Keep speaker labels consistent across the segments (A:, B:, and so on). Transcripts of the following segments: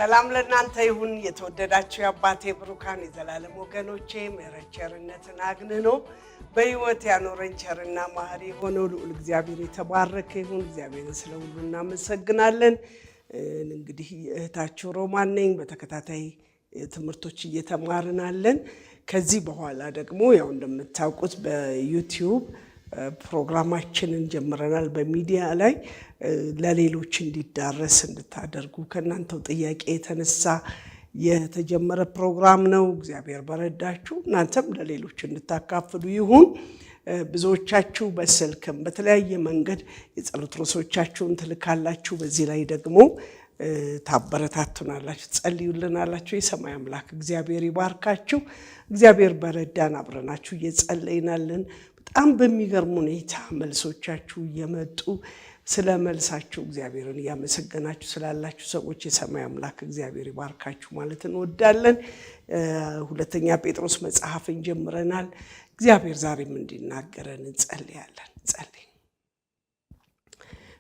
A: ሰላም ለእናንተ ይሁን የተወደዳችሁ የአባቴ ብሩካን የዘላለም ወገኖቼ ምሕረት ቸርነትን አግንኖ በሕይወት ያኖረን ቸርና መሐሪ ሆነው ልዑል እግዚአብሔር የተባረከ ይሁን። እግዚአብሔር ስለ ሁሉ እናመሰግናለን። እንግዲህ እህታችሁ ሮማን ነኝ። በተከታታይ ትምህርቶች እየተማርናለን። ከዚህ በኋላ ደግሞ ያው እንደምታውቁት በዩቲዩብ ፕሮግራማችንን ጀምረናል። በሚዲያ ላይ ለሌሎች እንዲዳረስ እንድታደርጉ ከእናንተው ጥያቄ የተነሳ የተጀመረ ፕሮግራም ነው። እግዚአብሔር በረዳችሁ እናንተም ለሌሎች እንድታካፍሉ ይሁን። ብዙዎቻችሁ በስልክም በተለያየ መንገድ የጸሎት ርዕሶቻችሁን ትልካላችሁ። በዚህ ላይ ደግሞ ታበረታቱናላችሁ፣ ጸልዩልናላችሁ። የሰማይ አምላክ እግዚአብሔር ይባርካችሁ። እግዚአብሔር በረዳን አብረናችሁ እየጸለይናለን። በጣም በሚገርም ሁኔታ መልሶቻችሁ እየመጡ ስለ መልሳችሁ እግዚአብሔርን እያመሰገናችሁ ስላላችሁ ሰዎች የሰማይ አምላክ እግዚአብሔር ይባርካችሁ ማለት እንወዳለን። ሁለተኛ ጴጥሮስ መጽሐፍን ጀምረናል። እግዚአብሔር ዛሬም እንዲናገረን እንጸልያለን። ጸልይ።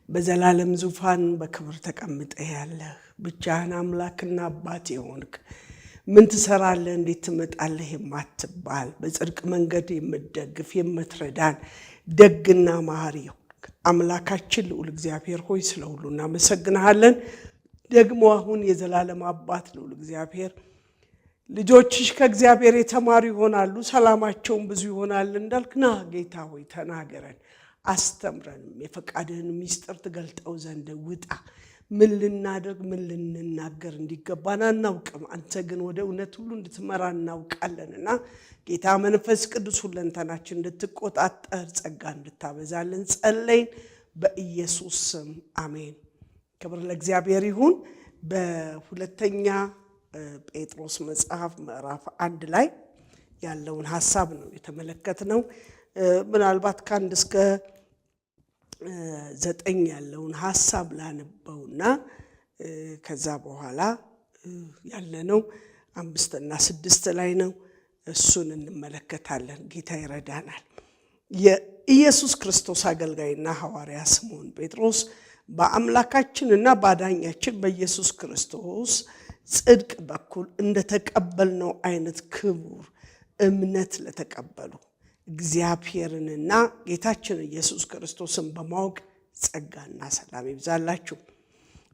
A: በዘላለም ዙፋን በክብር ተቀምጠህ ያለህ ብቻህን አምላክና አባት የሆንክ ምን ትሰራለህ እንዴት ትመጣለህ የማትባል በጽድቅ መንገድ የምትደግፍ የምትረዳን ደግና መሐሪ አምላካችን ልዑል እግዚአብሔር ሆይ ስለ ሁሉ እናመሰግንሃለን። ደግሞ አሁን የዘላለም አባት ልዑል እግዚአብሔር ልጆችሽ ከእግዚአብሔር የተማሩ ይሆናሉ ሰላማቸውን ብዙ ይሆናል እንዳልክ ና ጌታ ሆይ ተናገረን፣ አስተምረንም የፈቃድህን ምስጢር ትገልጠው ዘንድ ውጣ። ምን ልናደርግ ምን ልንናገር እንዲገባን አናውቅም። አንተ ግን ወደ እውነት ሁሉ እንድትመራ እናውቃለንና ጌታ መንፈስ ቅዱስ ሁለንተናችን እንድትቆጣጠር ጸጋ እንድታበዛልን ጸለይን በኢየሱስ ስም አሜን። ክብር ለእግዚአብሔር ይሁን። በሁለተኛ ጴጥሮስ መጽሐፍ ምዕራፍ 1 ላይ ያለውን ሐሳብ ነው የተመለከትነው። ምናልባት ከ1 እስከ 9 ያለውን ሐሳብ ላነበውና ከዛ በኋላ ያለነው 5 እና 6 ላይ ነው። እሱን እንመለከታለን። ጌታ ይረዳናል። የኢየሱስ ክርስቶስ አገልጋይና ሐዋርያ ስምዖን ጴጥሮስ በአምላካችንና ባዳኛችን በኢየሱስ ክርስቶስ ጽድቅ በኩል እንደተቀበልነው አይነት ክቡር እምነት ለተቀበሉ እግዚአብሔርንና ጌታችን ኢየሱስ ክርስቶስን በማወቅ ጸጋና ሰላም ይብዛላችሁ።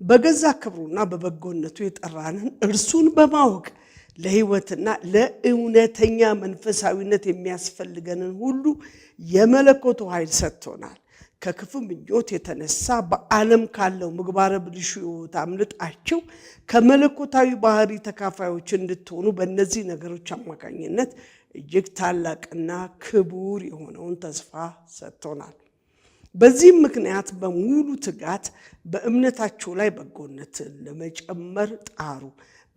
A: በገዛ ክብሩና በበጎነቱ የጠራንን እርሱን በማወቅ ለሕይወትና ለእውነተኛ መንፈሳዊነት የሚያስፈልገንን ሁሉ የመለኮቱ ኃይል ሰጥቶናል። ከክፉ ምኞት የተነሳ በዓለም ካለው ምግባረ ብልሹ ሕይወት አምልጣችሁ ከመለኮታዊ ባህሪ ተካፋዮች እንድትሆኑ በእነዚህ ነገሮች አማካኝነት እጅግ ታላቅና ክቡር የሆነውን ተስፋ ሰጥቶናል። በዚህም ምክንያት በሙሉ ትጋት በእምነታችሁ ላይ በጎነትን ለመጨመር ጣሩ።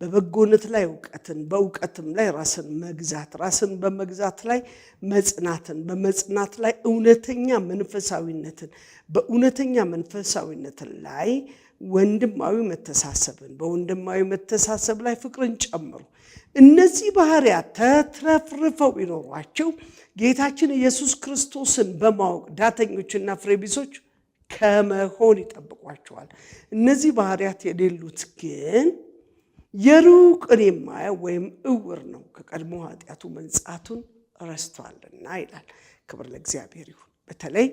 A: በበጎነት ላይ እውቀትን፣ በእውቀትም ላይ ራስን መግዛት፣ ራስን በመግዛት ላይ መጽናትን፣ በመጽናት ላይ እውነተኛ መንፈሳዊነትን፣ በእውነተኛ መንፈሳዊነትን ላይ ወንድማዊ መተሳሰብን፣ በወንድማዊ መተሳሰብ ላይ ፍቅርን ጨምሩ። እነዚህ ባህሪያት ተትረፍርፈው ቢኖሯቸው ጌታችን ኢየሱስ ክርስቶስን በማወቅ ዳተኞችና ፍሬቢሶች ከመሆን ይጠብቋቸዋል። እነዚህ ባህሪያት የሌሉት ግን የሩቅን የማየው ወይም እውር ነው፣ ከቀድሞ ኃጢአቱ መንጻቱን ረስቷልና ይላል። ክብር ለእግዚአብሔር ይሁን። በተለይ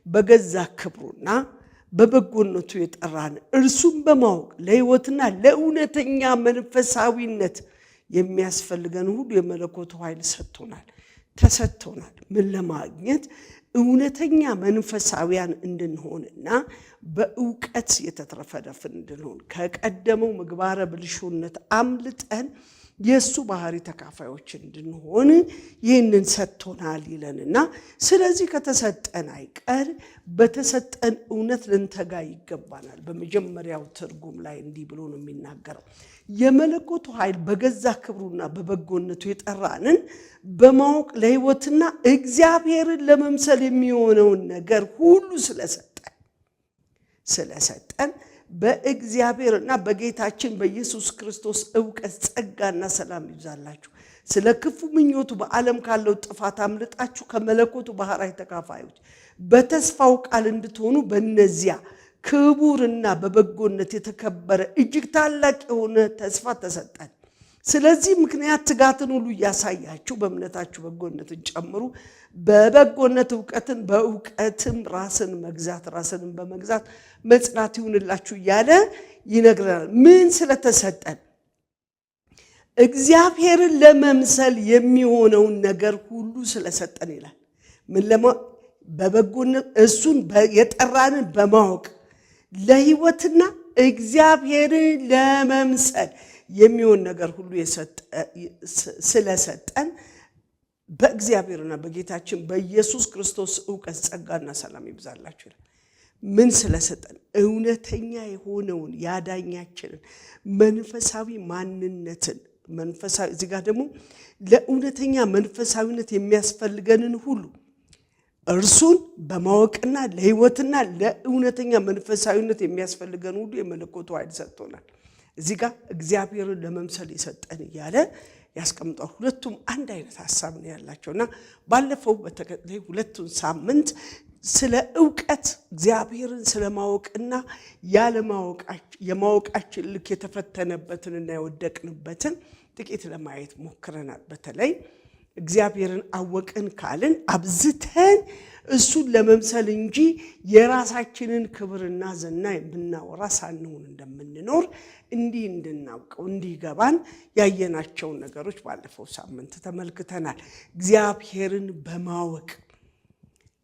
A: በገዛ ክብሩና በበጎነቱ የጠራን እርሱን በማወቅ ለሕይወትና ለእውነተኛ መንፈሳዊነት የሚያስፈልገን ሁሉ የመለኮቱ ኃይል ሰጥቶናል፣ ተሰጥቶናል። ምን ለማግኘት? እውነተኛ መንፈሳዊያን እንድንሆንና በእውቀት የተትረፈረፍን እንድንሆን ከቀደመው ምግባረ ብልሹነት አምልጠን የእሱ ባህሪ ተካፋዮች እንድንሆን ይህንን ሰጥቶናል ይለንና ስለዚህ ከተሰጠን አይቀር በተሰጠን እውነት ልንተጋ ይገባናል። በመጀመሪያው ትርጉም ላይ እንዲህ ብሎ ነው የሚናገረው። የመለኮቱ ኃይል በገዛ ክብሩና በበጎነቱ የጠራንን በማወቅ ለሕይወትና እግዚአብሔርን ለመምሰል የሚሆነውን ነገር ሁሉ ስለሰጠን በእግዚአብሔርና በጌታችን በኢየሱስ ክርስቶስ እውቀት ጸጋና ሰላም ይብዛላችሁ። ስለ ክፉ ምኞቱ በዓለም ካለው ጥፋት አምልጣችሁ ከመለኮቱ ባህሪ ተካፋዮች በተስፋው ቃል እንድትሆኑ በእነዚያ ክቡርና በበጎነት የተከበረ እጅግ ታላቅ የሆነ ተስፋ ተሰጠን። ስለዚህ ምክንያት ትጋትን ሁሉ እያሳያችሁ በእምነታችሁ በጎነትን ጨምሩ፣ በበጎነት ዕውቀትን፣ በዕውቀትም ራስን በመግዛት መጽናት ይሁንላችሁ እያለ ይነግረናል። ምን ስለተሰጠን? እግዚአብሔርን ለመምሰል የሚሆነውን ነገር ሁሉ ስለሰጠን ይላል። ምን በበጎነት እሱን የጠራንን በማወቅ ለሕይወትና እግዚአብሔርን ለመምሰል የሚሆን ነገር ሁሉ ስለሰጠን በእግዚአብሔርና በጌታችን በኢየሱስ ክርስቶስ ዕውቀት ጸጋና ሰላም ይብዛላችሁ ይላል። ምን ስለሰጠን? እውነተኛ የሆነውን ያዳኛችንን መንፈሳዊ ማንነትን መንፈሳዊ እዚህ ጋር ደግሞ ለእውነተኛ መንፈሳዊነት የሚያስፈልገንን ሁሉ እርሱን በማወቅና ለሕይወትና ለእውነተኛ መንፈሳዊነት የሚያስፈልገን ሁሉ የመለኮቱ ኃይል ሰጥቶናል። እዚህ ጋር እግዚአብሔርን ለመምሰል የሰጠን እያለ ያስቀምጣል። ሁለቱም አንድ አይነት ሐሳብ ነው ያላቸውና ባለፈው በተከታታይ ሁለቱን ሳምንት ስለ ዕውቀት እግዚአብሔርን ስለማወቅና የማወቃችን ልክ የተፈተነበትንና የወደቅንበትን ጥቂት ለማየት ሞክረናል። በተለይ እግዚአብሔርን አወቅን ካልን አብዝተን እሱን ለመምሰል እንጂ የራሳችንን ክብርና ዝና የምናወራ ሳንሆን እንደምንኖር እንዲህ እንድናውቀው እንዲገባን ያየናቸውን ነገሮች ባለፈው ሳምንት ተመልክተናል። እግዚአብሔርን በማወቅ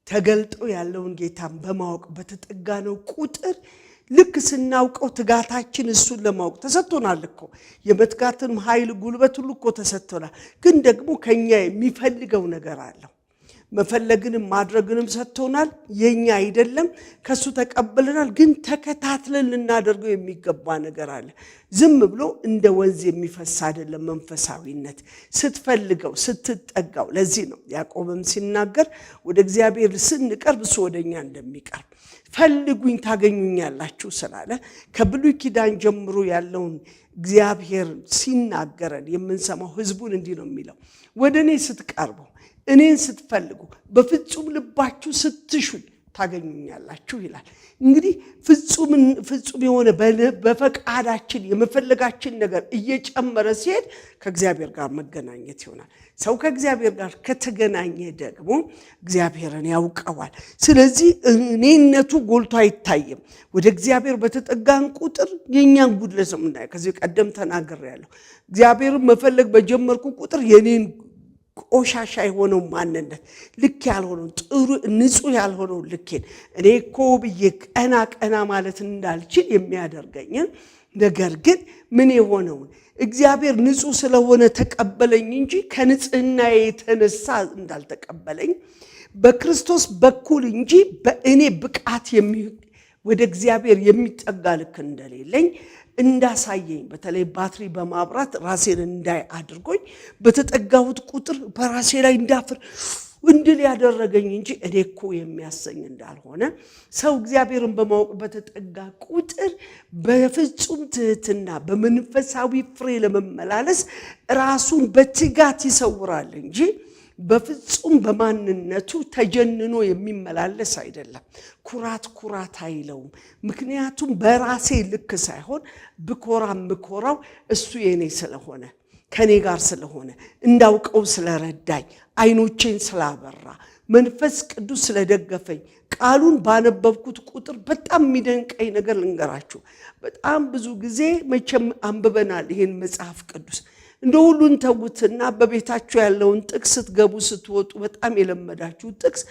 A: ተገልጦ ያለውን ጌታን በማወቅ በተጠጋነው ቁጥር ልክ ስናውቀው ትጋታችን እሱን ለማወቅ ተሰጥቶናል እኮ። የመትጋትን ኃይል ጉልበት ሁሉ እኮ ተሰጥቶናል። ግን ደግሞ ከኛ የሚፈልገው ነገር አለው። መፈለግንም ማድረግንም ሰጥቶናል። የኛ አይደለም፣ ከሱ ተቀብለናል። ግን ተከታትለን ልናደርገው የሚገባ ነገር አለ። ዝም ብሎ እንደ ወንዝ የሚፈስ አይደለም መንፈሳዊነት። ስትፈልገው ስትጠጋው። ለዚህ ነው ያዕቆብም ሲናገር ወደ እግዚአብሔር ስንቀርብ እሱ ወደኛ እንደሚቀርብ ፈልጉኝ ታገኙኛላችሁ ስላለ ከብሉይ ኪዳን ጀምሮ ያለውን እግዚአብሔር ሲናገረን የምንሰማው ሕዝቡን እንዲህ ነው የሚለው፣ ወደ እኔ ስትቀርቡ እኔን ስትፈልጉ በፍጹም ልባችሁ ስትሹኝ ታገኙኛላችሁ ይላል። እንግዲህ ፍጹም የሆነ በፈቃዳችን የመፈለጋችን ነገር እየጨመረ ሲሄድ ከእግዚአብሔር ጋር መገናኘት ይሆናል። ሰው ከእግዚአብሔር ጋር ከተገናኘ ደግሞ እግዚአብሔርን ያውቀዋል። ስለዚህ እኔነቱ ጎልቶ አይታይም። ወደ እግዚአብሔር በተጠጋን ቁጥር የእኛን ጉድለት ነው የምናየው። ከዚህ ቀደም ተናግሬያለሁ። እግዚአብሔርን መፈለግ በጀመርኩ ቁጥር የኔን ቆሻሻ የሆነው ማንነት ልክ ያልሆነው ጥሩ ንጹህ ያልሆነው ልኬን እኔ እኮ ብዬ ቀና ማለት እንዳልችል የሚያደርገኝን ነገር ግን ምን የሆነውን እግዚአብሔር ንጹህ ስለሆነ ተቀበለኝ እንጂ ከንጽህና የተነሳ እንዳልተቀበለኝ በክርስቶስ በኩል እንጂ በእኔ ብቃት ወደ እግዚአብሔር የሚጠጋ ልክ እንደሌለኝ እንዳሳየኝ በተለይ ባትሪ በማብራት ራሴን እንዳይ አድርጎኝ በተጠጋሁት ቁጥር በራሴ ላይ እንዳፍር እንድል ያደረገኝ እንጂ እኔ እኮ የሚያሰኝ እንዳልሆነ ሰው እግዚአብሔርን በማወቅ በተጠጋ ቁጥር በፍጹም ትህትና በመንፈሳዊ ፍሬ ለመመላለስ ራሱን በትጋት ይሰውራል እንጂ በፍጹም በማንነቱ ተጀንኖ የሚመላለስ አይደለም። ኩራት አይለውም። ምክንያቱም በራሴ ልክ ሳይሆን ብኮራው እሱ የኔ ስለሆነ ከኔ ጋር ስለሆነ እንዳውቀው ስለረዳኝ አይኖቼን ስላበራ መንፈስ ቅዱስ ስለደገፈኝ ቃሉን ባነበብኩት ቁጥር በጣም የሚደንቀኝ ነገር ልንገራችሁ። በጣም ብዙ ጊዜ መቼም አንብበናል ይሄን መጽሐፍ ቅዱስ። እንደ ሁሉን ተውትና በቤታችሁ ያለውን ጥቅስ ስትገቡ ስትወጡ በጣም የለመዳችሁ ጥቅስ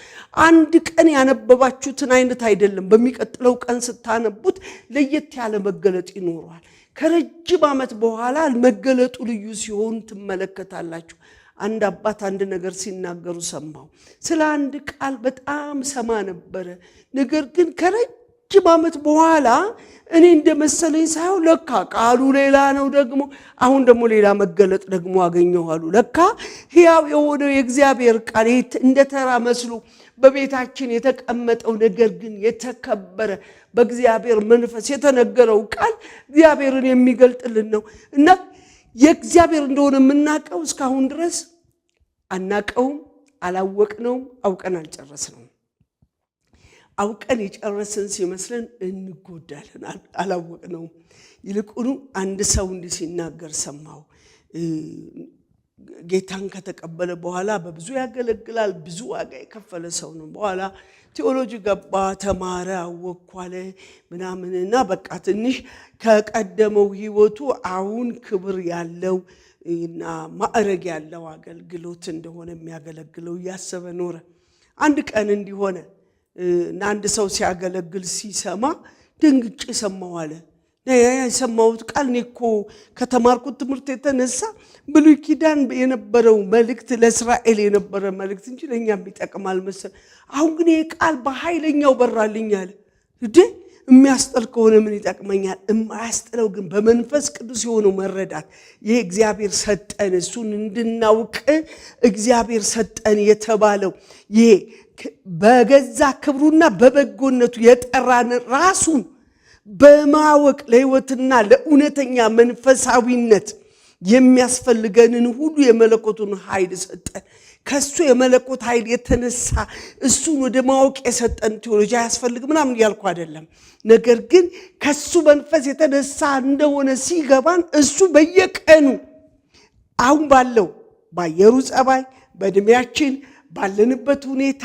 A: አንድ ቀን ያነበባችሁትን አይነት አይደለም። በሚቀጥለው ቀን ስታነቡት ለየት ያለ መገለጥ ይኖረዋል። ከረጅም ዓመት በኋላ መገለጡ ልዩ ሲሆን ትመለከታላችሁ። አንድ አባት አንድ ነገር ሲናገሩ ሰማሁ። ስለ አንድ ቃል በጣም ሰማ ነበረ። ነገር ግን ከረጅም ዓመት በኋላ እኔ እንደመሰለኝ ሳይሆን ለካ ቃሉ ሌላ ነው። ደግሞ አሁን ደግሞ ሌላ መገለጥ ደግሞ አገኘሁ አሉ። ለካ ሕያው የሆነው የእግዚአብሔር ቃል እንደተራ መስሎ በቤታችን የተቀመጠው ነገር ግን የተከበረ በእግዚአብሔር መንፈስ የተነገረው ቃል እግዚአብሔርን የሚገልጥልን ነው እና የእግዚአብሔር እንደሆነ የምናውቀው እስካሁን ድረስ አናውቀውም፣ አላወቅነውም፣ አውቀን አልጨረስነውም። አውቀን የጨረስን ሲመስለን እንጎዳለን። አላወቅነውም። ይልቁኑ አንድ ሰው እንዲህ ሲናገር ሰማው። ጌታን ከተቀበለ በኋላ በብዙ ያገለግላል፣ ብዙ ዋጋ የከፈለ ሰው ነው። በኋላ ቴዎሎጂ ገባ፣ ተማረ፣ አወኳለ ምናምንና በቃ ትንሽ ከቀደመው ህይወቱ አሁን ክብር ያለው እና ማዕረግ ያለው አገልግሎት እንደሆነ የሚያገለግለው ያሰበ ኖረ። አንድ ቀን እንዲሆነ እና አንድ ሰው ሲያገለግል ሲሰማ ድንግጭ ሰማው አለ። የሰማሁት ቃል እኔ እኮ ከተማርኩት ትምህርት የተነሳ ብሉይ ኪዳን የነበረው መልእክት ለእስራኤል የነበረ መልእክት እንጂ ለኛ የሚጠቅም አልመሰለ። አሁን ግን ይሄ ቃል በኃይለኛው በራልኝ አለ። እንዴ የሚያስጠል ከሆነ ምን ይጠቅመኛል? የማያስጠለው ግን በመንፈስ ቅዱስ የሆነው መረዳት ይሄ እግዚአብሔር ሰጠን፣ እሱን እንድናውቅ እግዚአብሔር ሰጠን የተባለው ይሄ በገዛ ክብሩና በበጎነቱ የጠራን ራሱን በማወቅ ለሕይወትና ለእውነተኛ መንፈሳዊነት የሚያስፈልገንን ሁሉ የመለኮቱን ኃይል ሰጠን። ከሱ የመለኮት ኃይል የተነሳ እሱን ወደ ማወቅ የሰጠን ቴዎሎጂ አያስፈልግ ምናምን ያልኩ አይደለም። ነገር ግን ከሱ መንፈስ የተነሳ እንደሆነ ሲገባን እሱ በየቀኑ አሁን ባለው ባየሩ ጸባይ፣ በእድሜያችን ባለንበት ሁኔታ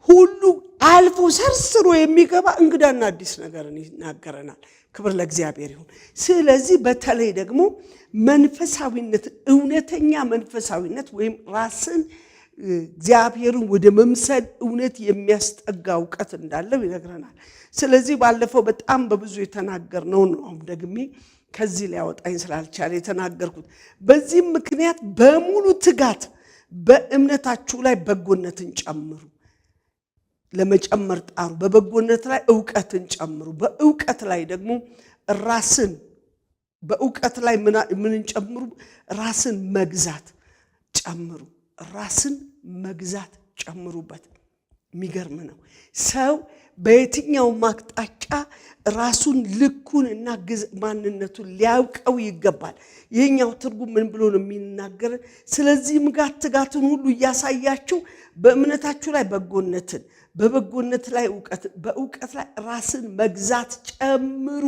A: ሁሉ አልፎ ሰርስሮ የሚገባ እንግዳና አዲስ ነገርን ይናገረናል። ክብር ለእግዚአብሔር ይሁን። ስለዚህ በተለይ ደግሞ መንፈሳዊነት፣ እውነተኛ መንፈሳዊነት ወይም ራስን እግዚአብሔርን ወደ መምሰል እውነት የሚያስጠጋ እውቀት እንዳለው ይነግረናል። ስለዚህ ባለፈው በጣም በብዙ የተናገርነው ነው። አሁን ደግሜ ከዚህ ሊያወጣኝ ስላልቻለ የተናገርኩት። በዚህም ምክንያት በሙሉ ትጋት በእምነታችሁ ላይ በጎነትን ጨምሩ። ለመጨመር ጣሩ። በበጎነት ላይ ዕውቀትን ጨምሩ። በዕውቀት ላይ ደግሞ ራስን በዕውቀት ላይ ምን ጨምሩ? ራስን መግዛት ጨምሩ። ራስን መግዛት ጨምሩበት። የሚገርም ነው። ሰው በየትኛው አቅጣጫ ራሱን ልኩን እና ማንነቱን ሊያውቀው ይገባል። ይሄኛው ትርጉም ምን ብሎ ነው የሚናገር? ስለዚህ ትጋትን ሁሉ እያሳያችሁ በእምነታችሁ ላይ በጎነትን፣ በበጎነት ላይ ዕውቀትን፣ በዕውቀት ላይ ራስን መግዛት ጨምሩ።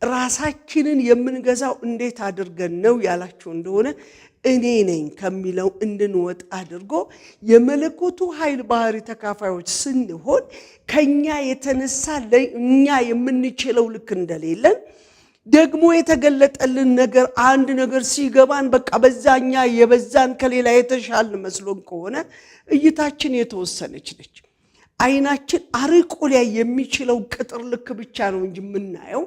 A: ራሳችንን የምንገዛው እንዴት አድርገን ነው ያላችሁ እንደሆነ እኔ ነኝ ከሚለው እንድንወጣ አድርጎ የመለኮቱ ኃይል ባህሪ ተካፋዮች ስንሆን ከኛ የተነሳ ለኛ የምንችለው ልክ እንደሌለን ደግሞ የተገለጠልን ነገር አንድ ነገር ሲገባን በቃ በዛኛ የበዛን ከሌላ የተሻልን መስሎን ከሆነ እይታችን የተወሰነች ነች። አይናችን አርቆ ላይ የሚችለው ቅጥር ልክ ብቻ ነው እንጂ የምናየው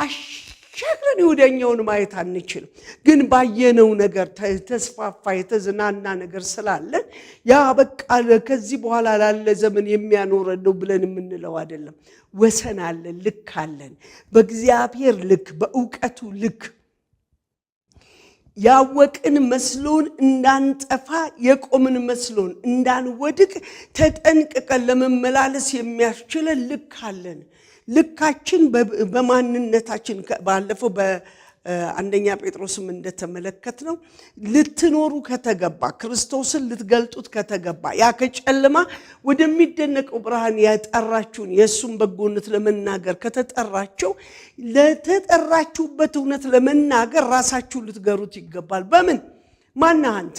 A: አሻግረን ወደኛውን ማየት አንችልም። ግን ባየነው ነገር ተስፋፋ የተዝናና ነገር ስላለን ያ በቃ ከዚህ በኋላ ላለ ዘመን የሚያኖረን ነው ብለን የምንለው አይደለም። ወሰን አለን፣ ልክ አለን። በእግዚአብሔር ልክ፣ በዕውቀቱ ልክ ያወቅን መስሎን እንዳንጠፋ የቆምን መስሎን እንዳንወድቅ ተጠንቅቀን ለመመላለስ የሚያስችለን ልክ አለን። ልካችን በማንነታችን ባለፈው በአንደኛ ጴጥሮስም እንደተመለከትነው ልትኖሩ ከተገባ ክርስቶስን ልትገልጡት ከተገባ ያ ከጨለማ ወደሚደነቀው ብርሃን ያጠራችሁን የእሱን በጎነት ለመናገር ከተጠራችሁ ለተጠራችሁበት እውነት ለመናገር ራሳችሁን ልትገሩት ይገባል። በምን? ማነህ አንተ?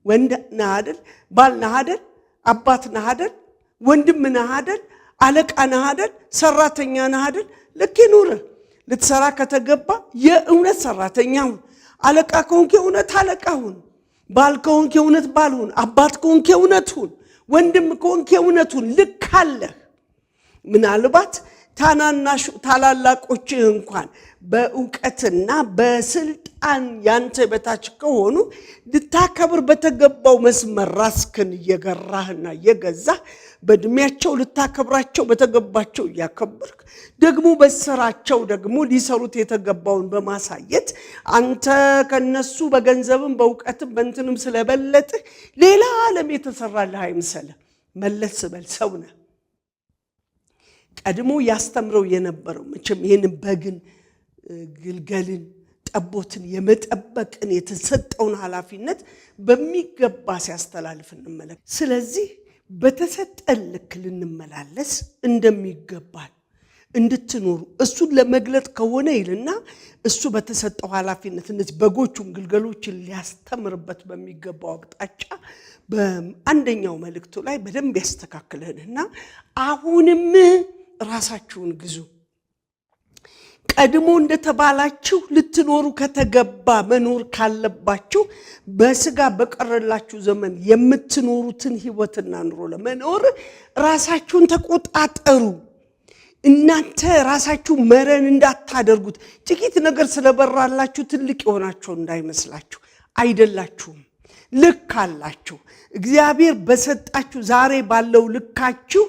A: ወንድ ነህ አይደል? ባል ነህ አይደል? አባት ነህ አይደል? ወንድም ነህ አይደል? አለቃ ነህ አይደል? ሰራተኛ ነህ አይደል? ልክ ይኑርህ። ልትሰራ ከተገባ የእውነት ሰራተኛ ሁን። አለቃ ከሆንክ የእውነት አለቃ ሁን። ባል ከሆንክ የእውነት ባል ሁን። አባት ከሆንክ የእውነት ሁን። ወንድም ከሆንክ የእውነት ሁን። ልክ አለህ። ምናልባት ታላላቆችህ እንኳን በዕውቀትና በስልጣን ያንተ በታች ከሆኑ ልታከብር በተገባው መስመር ራስክን እየገራህና እየገዛህ በእድሜያቸው ልታከብራቸው በተገባቸው እያከበርክ ደግሞ በስራቸው ደግሞ ሊሰሩት የተገባውን በማሳየት አንተ ከነሱ በገንዘብም በዕውቀትም በእንትንም ስለበለጥህ ሌላ ዓለም የተሰራልህ አይምሰልህ። መለስ በል፣ ሰው ነህ። ቀድሞ ያስተምረው የነበረው መቼም ይህን በግን ግልገልን ጠቦትን የመጠበቅን የተሰጠውን ኃላፊነት በሚገባ ሲያስተላልፍ እንመለከት። ስለዚህ በተሰጠን ልክ ልንመላለስ እንደሚገባል እንድትኖሩ እሱን ለመግለጥ ከሆነ ይልና እሱ በተሰጠው ኃላፊነት እነዚህ በጎቹን ግልገሎችን ሊያስተምርበት በሚገባው አቅጣጫ በአንደኛው መልእክቱ ላይ በደንብ ያስተካክለንና አሁንም ራሳችሁን ግዙ ቀድሞ እንደተባላችሁ ልትኖሩ ከተገባ መኖር ካለባችሁ በስጋ በቀረላችሁ ዘመን የምትኖሩትን ህይወትና ኑሮ ለመኖር ራሳችሁን ተቆጣጠሩ እናንተ ራሳችሁ መረን እንዳታደርጉት ጥቂት ነገር ስለበራላችሁ ትልቅ ይሆናችሁ እንዳይመስላችሁ አይደላችሁም ልክ አላችሁ እግዚአብሔር በሰጣችሁ ዛሬ ባለው ልካችሁ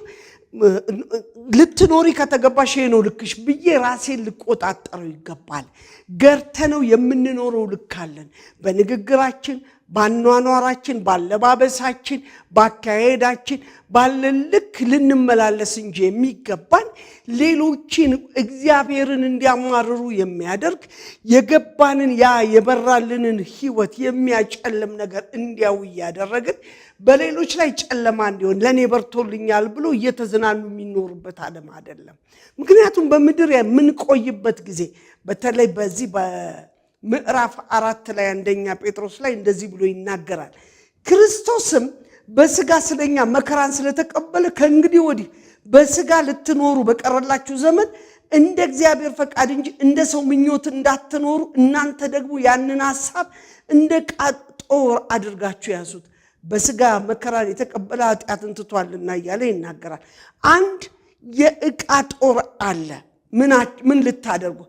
A: ልትኖሪ ከተገባሽ ነው ልክሽ ብዬ ራሴን ልቆጣጠረው ይገባል ገርተነው የምንኖረው ልካለን በንግግራችን ባኗኗራችን ባለባበሳችን ባካሄዳችን ባለልክ ልንመላለስ እንጂ የሚገባን ሌሎችን እግዚአብሔርን እንዲያማርሩ የሚያደርግ የገባንን ያ የበራልንን ህይወት የሚያጨልም ነገር እንዲያው ያደረግን በሌሎች ላይ ጨለማ እንዲሆን ለኔ በርቶልኛል ብሎ እየተዝናኑ የሚኖርበት ዓለም አይደለም ምክንያቱም በመድር ምን ቆይበት ጊዜ በተለይ በዚህ ምዕራፍ 4 ላይ አንደኛ ጴጥሮስ ላይ እንደዚህ ብሎ ይናገራል ክርስቶስም በስጋ ስለኛ መከራን ስለተቀበለ ከእንግዲህ ወዲህ በስጋ ልትኖሩ በቀረላችሁ ዘመን እንደ እግዚአብሔር ፈቃድ እንጂ እንደ ሰው ምኞት እንዳትኖሩ እናንተ ደግሞ ያንን ሐሳብ እንደ ቃጦር አድርጋችሁ ያዙት በስጋ መከራን የተቀበለ ኃጢአትን ትቷልና እያለ ይናገራል አንድ የቃጦር አለ ምን ልታደርጉ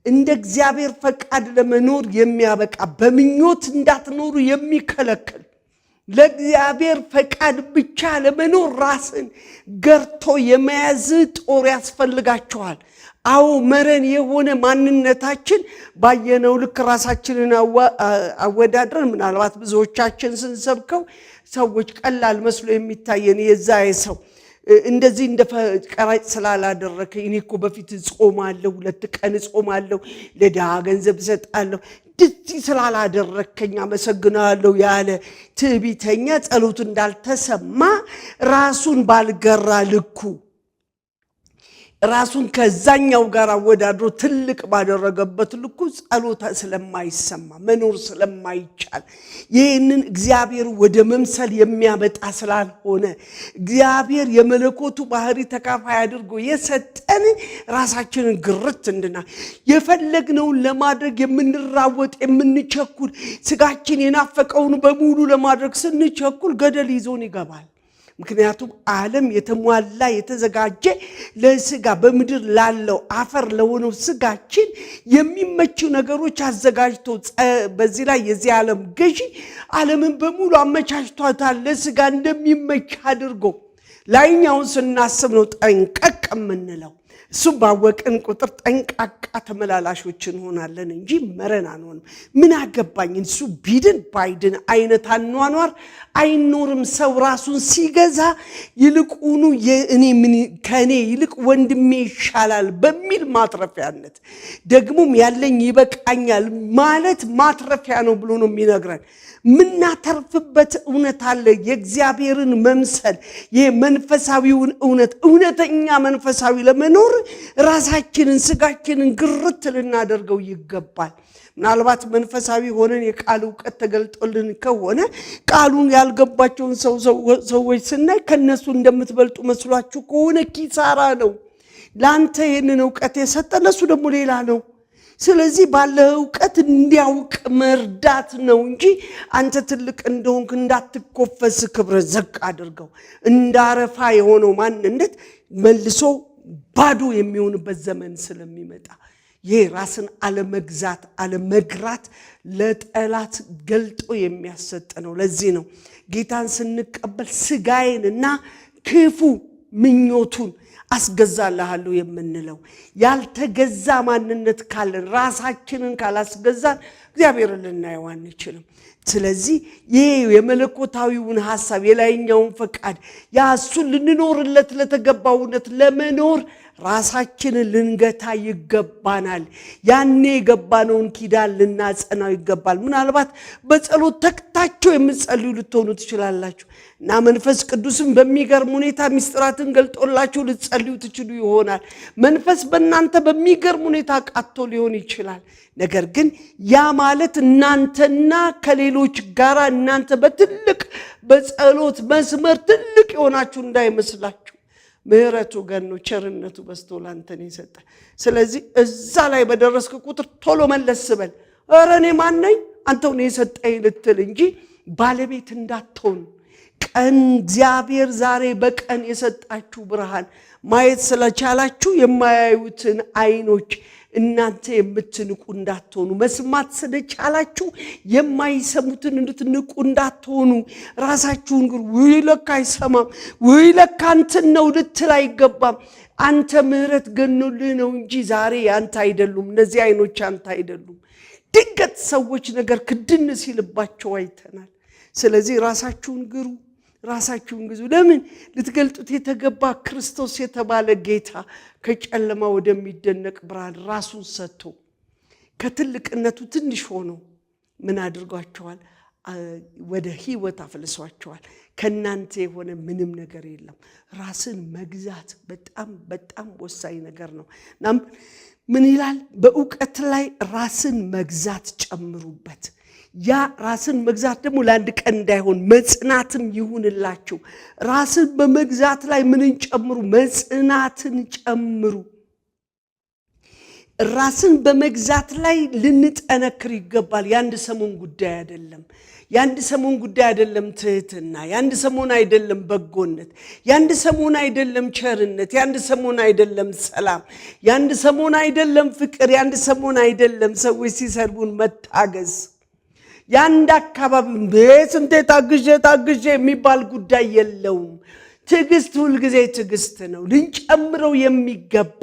A: እንደ እግዚአብሔር ፈቃድ ለመኖር የሚያበቃ በምኞት እንዳትኖሩ የሚከለክል ለእግዚአብሔር ፈቃድ ብቻ ለመኖር ራስን ገርቶ የመያዝ ጦር ያስፈልጋቸዋል አው መረን የሆነ ማንነታችን ባየነው ልክ ራሳችንን አወዳድረን ምናልባት ብዙዎቻችን ስንሰብከው ሰዎች ቀላል መስሎ የሚታየን የዛይ ሰው እንደዚህ እንደፈቀራጭ ስላላደረከ እኔኮ በፊት ጾማለሁ 2 ቀን ጾማለሁ ለድሃ ገንዘብ ሰጣለሁ ድቲ ስላላደረከኛ መሰግናለሁ ያለ ትዕቢተኛ ጸሎት እንዳልተሰማ ራሱን ባልገራ ልኩ ራሱን ከዛኛው ጋር ወዳድሮ ትልቅ ባደረገበት ልኩ ጸሎት ስለማይሰማ መኖር ስለማይቻል ይሄንን እግዚአብሔር ወደ መምሰል የሚያመጣ ስላልሆነ እግዚአብሔር የመለኮቱ ባህሪ ተካፋይ አድርጎ የሰጠን ራሳችንን ግርት እንድና የፈለግነውን ለማድረግ የምንራወጥ የምንቸኩል ስጋችን የናፈቀውን በሙሉ ለማድረግ ስንቸኩል ገደል ይዞን ይገባል ምክንያቱም ዓለም የተሟላ የተዘጋጀ ለስጋ በመድር ላለው አፈር ለሆነው ስጋችን የሚመቹ ነገሮች አዘጋጅቶ በዚህ ላይ የዚህ ዓለም ገዢ ዓለምን በሙሉ አመቻችቷታል ለስጋ እንደሚመች አድርጎ ላይኛውን ስናስብ ነው ጠንቀቅ ምንለው እሱ ባወቅን ቁጥር ጠንቃቃ ተመላላሾች እንሆናለን እንጂ መረን አንሆንም ምን አገባኝ እሱ ቢድን ባይድን አይነት አኗኗር አይኖርም ሰው ራሱን ሲገዛ ይልቁኑ የኔ ምን ከኔ ይልቅ ወንድሜ ይሻላል በሚል ማትረፊያነት ደግሞም ያለኝ ይበቃኛል ማለት ማትረፊያ ነው ብሎ ነው የሚነግረን ምናተርፍበት እውነት አለ የእግዚአብሔርን መምሰል የመንፈሳዊውን እውነተኛ መንፈሳዊ ለመኖር ራሳችንን ስጋችንን ግርት ልናደርገው ይገባል ምናልባት መንፈሳዊ ሆነን የቃል ዕውቀት ተገልጦልን ከሆነ ቃሉን ያልገባቸውን ሰዎች ስናይ ከነሱ እንደምትበልጡ መስሏችሁ ከሆነ ኪሳራ ነው ላንተ ይሄንን ዕውቀት የሰጠ ለሱ ደግሞ ሌላ ነው ስለዚህ ባለው ዕውቀት እንዲያውቅ መርዳት ነው እንጂ አንተ ትልቅ እንደሆንክ እንዳትኮፈስ ክብር ዘቅ አድርገው እንዳረፋ የሆነው ማንነት መልሶ ባዶ የሚሆንበት ዘመን ስለሚመጣ የራስን አለመግዛት አለመግራት ለጠላት ገልጦ የሚያሰጥ ነው ለዚህ ነው ጌታን ስንቀበል ስጋዬንና ክፉ ምኞቱን አስገዛልሃለሁ የምንለው ያልተገዛ ማንነት ካለን ራሳችንን ካላስገዛን እግዚአብሔርን ልናየው አንችልም ስለዚህ ይሄ የመለኮታዊውን ሐሳብ የላይኛውን ፈቃድ ያሱን ልንኖርለት ለተገባውነት ለመኖር ራሳችንን ልንገታ ይገባናል። ያኔ የገባነውን ኪዳን ልናጸናው ይገባል። ምናልባት በጸሎት ተክታችሁ የምትጸልዩ ልትሆኑ ትችላላችሁ እና መንፈስ ቅዱስም በሚገርም ሁኔታ ምስጢራትን ገልጦላችሁ ልትጸልዩ ትችሉ ይሆናል። መንፈስ በእናንተ በሚገርም ሁኔታ ቃቶ ሊሆን ይችላል። ነገር ግን ያ ማለት እናንተና ከሌሎች ጋር እናንተ በትልቅ በጸሎት መስመር ትልቅ የሆናችሁ እንዳይመስላችሁ። ምህረቱ ገኖ ቸርነቱ በስቶ ላንተን ይሰጣ። ስለዚህ እዛ ላይ በደረስክ ቁጥር ቶሎ መለስ በል። ኧረ እኔ ማን ነኝ አንተው ነው የሰጠኝ ልትል እንጂ ባለቤት እንዳትሆን። ቀን እግዚአብሔር ዛሬ በቀን የሰጣችሁ ብርሃን ማየት ስለቻላችሁ የማያዩትን አይኖች እናንተ የምትንቁ እንዳትሆኑ፣ መስማት ስለቻላችሁ የማይሰሙትን እንድትንቁ እንዳትሆኑ። ራሳችሁን ግን ወይ ለካ አይሰማም ወይ ለካ እንትን ነው ልትል አይገባም። አንተ ምህረት ገኖልህ ነው እንጂ ዛሬ ያንተ አይደሉም። እነዚህ አይኖች አንተ አይደሉም። ድንገት ሰዎች ነገር ክድን ሲልባቸው አይተናል። ስለዚህ ራሳችሁን ግሩ፣ ራሳችሁን ግዙ። ለምን ልትገልጡት የተገባ ክርስቶስ የተባለ ጌታ ከጨለማ ወደሚደነቅ ብርሃን ራሱን ሰጥቶ ከትልቅነቱ ትንሽ ሆኖ ምን አድርጓቸዋል? ወደ ህይወት አፈልሷቸዋል። ከናንተ የሆነ ምንም ነገር የለም። ራስን መግዛት በጣም በጣም ወሳኝ ነገር ነው። ምን ይላል? በእውቀት ላይ ራስን መግዛት ጨምሩበት። ያ ራስን መግዛት ደግሞ ለአንድ ቀን እንዳይሆን መጽናትም ይሁንላችሁ። ራስን በመግዛት ላይ ምንን ጨምሩ? መጽናትን ጨምሩ። ራስን በመግዛት ላይ ልንጠነክር ይገባል። የአንድ ሰሞን ጉዳይ አይደለም። የአንድ ሰሞን ጉዳይ አይደለም ትህትና፣ የአንድ ሰሞን አይደለም በጎነት፣ የአንድ ሰሞን አይደለም ቸርነት፣ የአንድ ሰሞን አይደለም ሰላም፣ የአንድ ሰሞን አይደለም ፍቅር፣ የአንድ ሰሞን አይደለም ሰዎች ሲሰድቡን መታገዝ። ያንድ አካባቢውን በስንቴ ታግዤ የሚባል ጉዳይ የለውም። ትዕግስት ሁልጊዜ ትዕግስት ነው። ልንጨምረው የሚገባ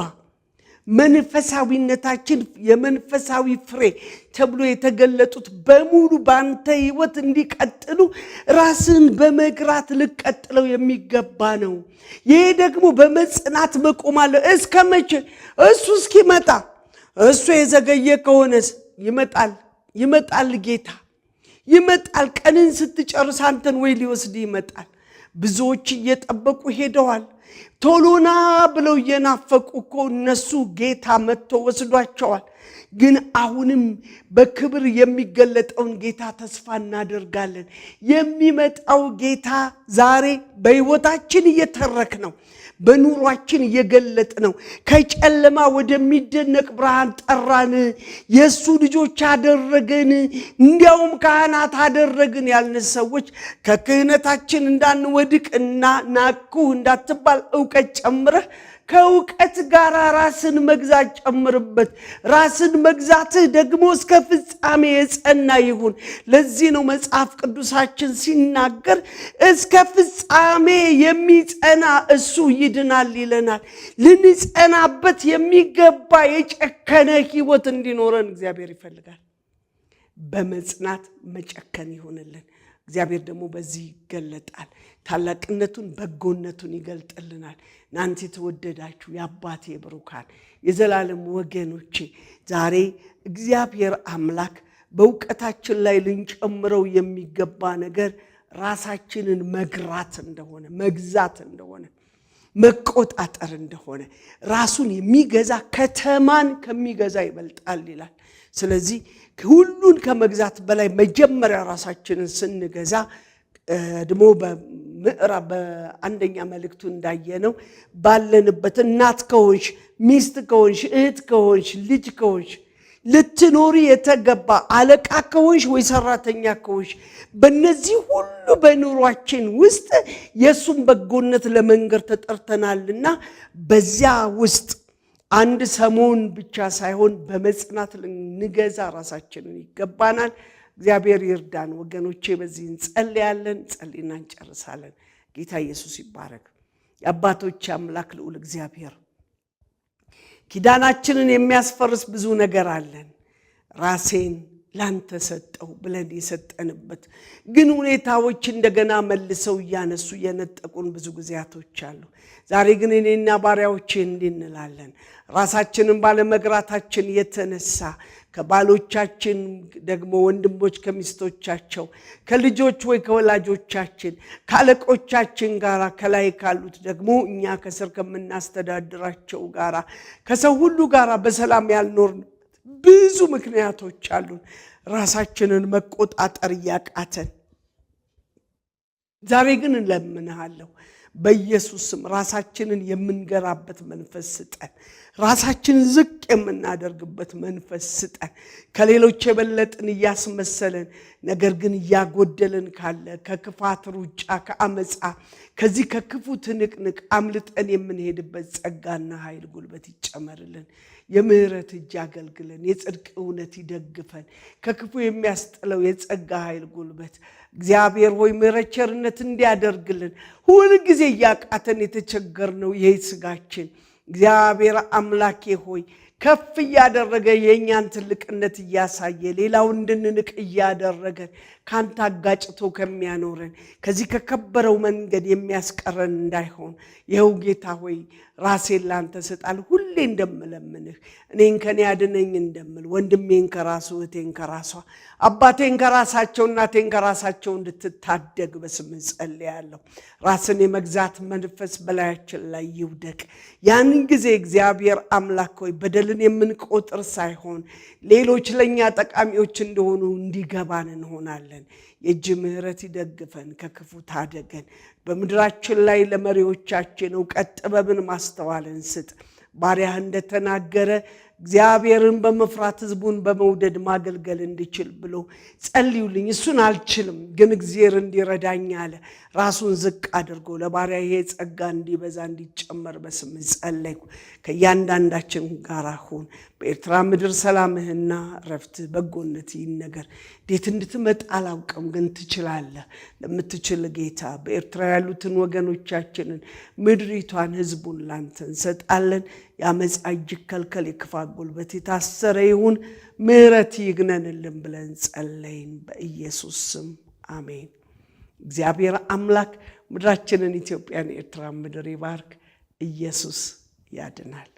A: መንፈሳዊነታችን የመንፈሳዊ ፍሬ ተብሎ የተገለጡት በሙሉ በአንተ ህይወት እንዲቀጥሉ ራስን በመግራት ልቀጥለው የሚገባ ነው። ይሄ ደግሞ በመጽናት መቆም አለ። እስከ መቼ? እሱ እስኪመጣ። እሱ የዘገየ ከሆነስ ይመጣል ጌታ ይመጣል። ቀንን ስትጨርስ አንተን ወይ ሊወስድ ይመጣል። ብዙዎች እየጠበቁ ሄደዋል። ቶሎና ብለው እየናፈቁ እኮ እነሱ ጌታ መጥቶ ወስዷቸዋል። ግን አሁንም በክብር የሚገለጠውን ጌታ ተስፋ እናደርጋለን። የሚመጣው ጌታ ዛሬ በህይወታችን እየተረክ ነው፣ በኑሯችን እየገለጥ ነው። ከጨለማ ወደሚደነቅ ብርሃን ጠራን፣ የሱ ልጆች አደረገን፣ እንዲያውም ካህናት አደረግን ያልን ሰዎች ከክህነታችን እንዳንወድቅ እና ናኩ እንዳትባል ዕውቀት ጨምረህ ከዕውቀት ጋር ራስን መግዛት ጨምርበት። ራስን መግዛትህ ደግሞ እስከ ፍጻሜ የጸና ይሁን። ለዚህ ነው መጽሐፍ ቅዱሳችን ሲናገር እስከ ፍጻሜ የሚጸና እሱ ይድናል ይለናል። ልንጸናበት የሚገባ የጨከነ ህይወት እንዲኖረን እግዚአብሔር ይፈልጋል። በመጽናት መጨከን ይሆንልን። እግዚአብሔር ደግሞ በዚህ ይገለጣል። ታላቅነቱን በጎነቱን ይገልጥልናል። እናንተ የተወደዳችሁ የአባቴ ብሩካን የዘላለም ወገኖቼ ዛሬ እግዚአብሔር አምላክ በእውቀታችን ላይ ልንጨምረው የሚገባ ነገር ራሳችንን መግራት እንደሆነ፣ መግዛት እንደሆነ፣ መቆጣጠር እንደሆነ፣ ራሱን የሚገዛ ከተማን ከሚገዛ ይበልጣል ይላል። ስለዚህ ሁሉን ከመግዛት በላይ መጀመሪያ ራሳችንን ስንገዛ ደግሞ በምዕራፍ በአንደኛ መልእክቱ እንዳየነው ባለንበት እናት ከሆንሽ፣ ሚስት ከሆንሽ፣ እህት ከሆንሽ፣ ልጅ ከሆንሽ ልትኖሪ የተገባ አለቃ ከሆንሽ ወይ ሰራተኛ ከሆንሽ በእነዚህ ሁሉ በኑሯችን ውስጥ የእሱን በጎነት ለመንገር ተጠርተናልና በዚያ ውስጥ አንድ ሰሞን ብቻ ሳይሆን በመጽናት ልንገዛ ራሳችንን ይገባናል። እግዚአብሔር ይርዳን ወገኖቼ። በዚህ እንጸልያለን፣ ጸልይና እንጨርሳለን። ጌታ ኢየሱስ ይባረክ። የአባቶች አምላክ ልዑል እግዚአብሔር ኪዳናችንን የሚያስፈርስ ብዙ ነገር አለን። ራሴን ላንተ ሰጠው ብለን የሰጠንበት ግን ሁኔታዎች እንደገና መልሰው እያነሱ የነጠቁን ብዙ ጊዜያቶች አሉ። ዛሬ ግን እኔና ባሪያዎቼ እንድንላለን ራሳችንን ባለመግራታችን የተነሳ ከባሎቻችን ደግሞ ወንድሞች ከሚስቶቻቸው ከልጆች ወይ ከወላጆቻችን ካለቆቻችን ጋራ ከላይ ካሉት ደግሞ እኛ ከስር ከምናስተዳድራቸው ጋራ ከሰው ሁሉ ጋራ በሰላም ያልኖርን ብዙ ምክንያቶች አሉን ራሳችንን መቆጣጠር ያቃተን። ዛሬ ግን እንለምንሃለሁ በኢየሱስም ራሳችንን የምንገራበት መንፈስ ስጠን። ራሳችንን ዝቅ የምናደርግበት መንፈስ ስጠን። ከሌሎች የበለጥን እያስመሰለን ነገር ግን እያጎደልን ካለ ከክፋት ሩጫ ከአመፃ ከዚህ ከክፉ ትንቅንቅ አምልጠን የምንሄድበት ጸጋና ኃይል ጉልበት ይጨመርልን። የምህረት እጅ አገልግለን። የጽድቅ እውነት ይደግፈን። ከክፉ የሚያስጥለው የጸጋ ኃይል ጉልበት እግዚአብሔር ሆይ ምህረት ቸርነት እንዲያደርግልን ሁሉ ጊዜ ያቃተን የተቸገርነው ይሄ ስጋችን እግዚአብሔር አምላኬ ሆይ ከፍ ያደረገ የኛን ትልቅነት ያሳየ ሌላው እንድንንቅ ያደረገ ካንተ አጋጭቶ ከሚያኖረን ከዚህ ከከበረው መንገድ የሚያስቀረን እንዳይሆን ይኸው ጌታ ሆይ ራሴን ላንተ ሰጣል። ሁሌ እንደምለምንህ እኔን ከኔ ያድነኝ እንደምል ወንድሜን ከራሱ እህቴን ከራሷ አባቴን ከራሳቸው እናቴን ከራሳቸው እንድትታደግ በስም ጸልያለሁ። ራስን የመግዛት መንፈስ በላያችን ላይ ይውደቅ። ያን ጊዜ እግዚአብሔር አምላክ ሆይ በደልን የምንቆጥር ሳይሆን ሌሎች ለኛ ጠቃሚዎች እንደሆኑ እንዲገባን እንሆናለን። የእጅ ምህረት ይደግፈን፣ ከክፉ ታደገን። በምድራችን ላይ ለመሪዎቻችን ዕውቀት ጥበብን ማስተዋልን ስጥ። ባሪያህ እንደተናገረ እግዚአብሔርን በመፍራት ህዝቡን በመውደድ ማገልገል እንዲችል ብሎ ጸልዩልኝ። እሱን አልችልም ግን እግዚአብሔር እንዲረዳኝ አለ። ራሱን ዝቅ አድርጎ ለባሪያ ይሄ ጸጋ እንዲበዛ እንዲጨመር በስም ጸለይኩ። ከእያንዳንዳችን ጋር ሁን። በኤርትራ ምድር ሰላምህና ረፍትህ በጎነት ይነገር። እንዴት እንድትመጣ አላውቅም ግን ትችላለህ። ለምትችል ጌታ በኤርትራ ያሉትን ወገኖቻችንን ምድሪቷን ህዝቡን ላንተ እንሰጣለን። ያመጻ እጅ ከልከል የክፋት ጉልበት የታሰረ ይሁን። ምህረት ይግነንልን ብለን ጸለይን በኢየሱስ ስም አሜን። እግዚአብሔር አምላክ ምድራችንን ኢትዮጵያን ኤርትራ ምድር ይባርክ። ኢየሱስ ያድናል።